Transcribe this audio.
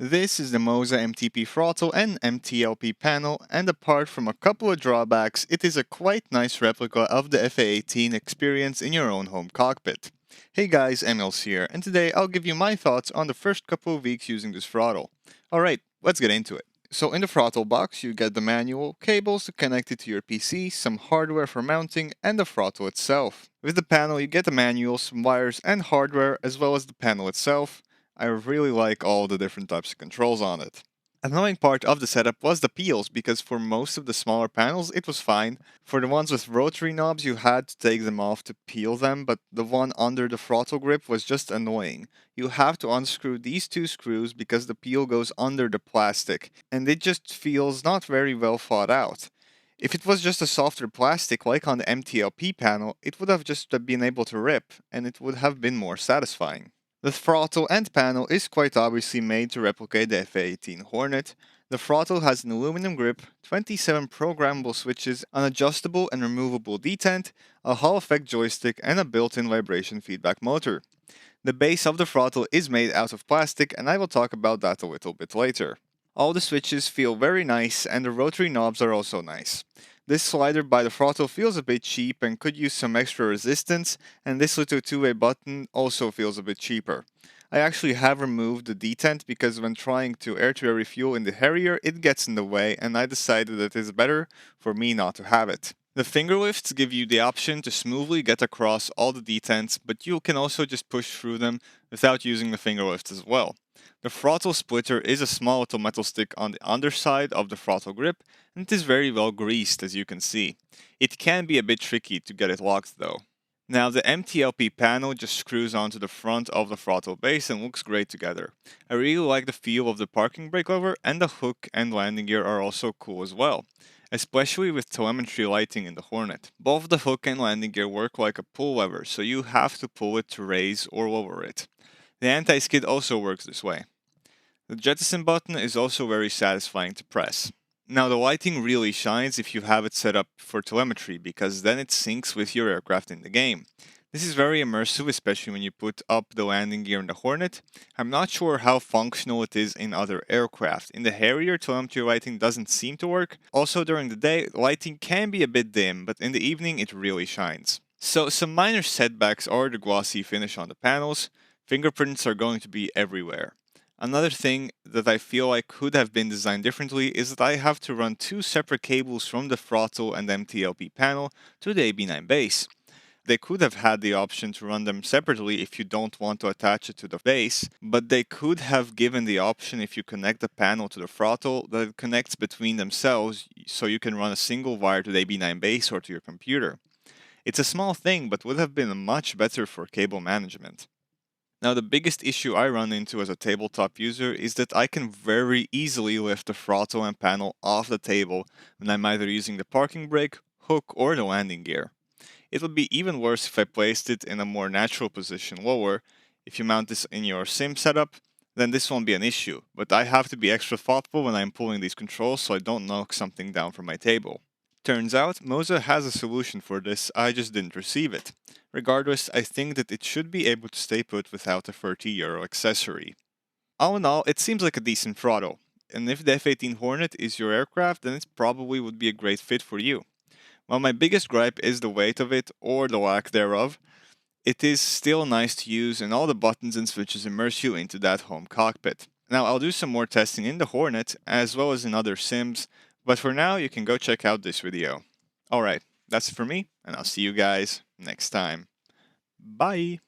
This is the Moza MTP Throttle and MTLP Panel, and apart from a couple of drawbacks, it is a quite nice replica of the FA-18 experience in your own home cockpit. Hey guys, Emils here, and today I'll give you my thoughts on the first couple of weeks using this throttle. Alright, let's get into it. So in the throttle box you get the manual, cables to connect it to your PC, some hardware for mounting, and the throttle itself. With the panel you get the manual, some wires and hardware, as well as the panel itself. I really like all the different types of controls on it. Annoying part of the setup was the peels, because for most of the smaller panels it was fine. For the ones with rotary knobs you had to take them off to peel them, but the one under the throttle grip was just annoying. You have to unscrew these two screws because the peel goes under the plastic, and it just feels not very well thought out. If it was just a softer plastic like on the MTLP panel, it would have just been able to rip, and it would have been more satisfying. The throttle and panel is quite obviously made to replicate the FA-18 Hornet. The throttle has an aluminum grip, 27 programmable switches, an adjustable and removable detent, a Hall effect joystick, and a built-in vibration feedback motor. The base of the throttle is made out of plastic, and I will talk about that a little bit later. All the switches feel very nice, and the rotary knobs are also nice. This slider by the throttle feels a bit cheap and could use some extra resistance, and this little two-way button also feels a bit cheaper. I actually have removed the detent because when trying to air-to-air refuel in the Harrier it gets in the way, and I decided that it is better for me not to have it. The finger lifts give you the option to smoothly get across all the detents, but you can also just push through them without using the finger lifts as well. The throttle splitter is a small little metal stick on the underside of the throttle grip, and it is very well greased, as you can see. It can be a bit tricky to get it locked though. Now the MTLP panel just screws onto the front of the throttle base and looks great together. I really like the feel of the parking brake lever, and the hook and landing gear are also cool as well, especially with telemetry lighting in the Hornet. Both the hook and landing gear work like a pull lever, so you have to pull it to raise or lower it. The anti-skid also works this way. The jettison button is also very satisfying to press. Now the lighting really shines if you have it set up for telemetry, because then it syncs with your aircraft in the game. This is very immersive, especially when you put up the landing gear in the Hornet. I'm not sure how functional it is in other aircraft. In the Harrier, telemetry lighting doesn't seem to work. Also during the day, lighting can be a bit dim, but in the evening it really shines. So some minor setbacks are the glossy finish on the panels. Fingerprints are going to be everywhere. Another thing that I feel like could have been designed differently is that I have to run two separate cables from the throttle and MTLP panel to the AB9 base. They could have had the option to run them separately if you don't want to attach it to the base, but they could have given the option, if you connect the panel to the throttle, that it connects between themselves so you can run a single wire to the AB9 base or to your computer. It's a small thing, but would have been much better for cable management. Now the biggest issue I run into as a tabletop user is that I can very easily lift the throttle and panel off the table when I'm either using the parking brake, hook, or the landing gear. It would be even worse if I placed it in a more natural position lower. If you mount this in your sim setup, then this won't be an issue, but I have to be extra thoughtful when I'm pulling these controls so I don't knock something down from my table. Turns out, Moza has a solution for this, I just didn't receive it. Regardless, I think that it should be able to stay put without a €30 accessory. All in all, it seems like a decent throttle, and if the F-18 Hornet is your aircraft, then it probably would be a great fit for you. While my biggest gripe is the weight of it, or the lack thereof, it is still nice to use, and all the buttons and switches immerse you into that home cockpit. Now I'll do some more testing in the Hornet, as well as in other sims, but for now you can go check out this video. Alright, that's it for me, and I'll see you guys next time. Bye!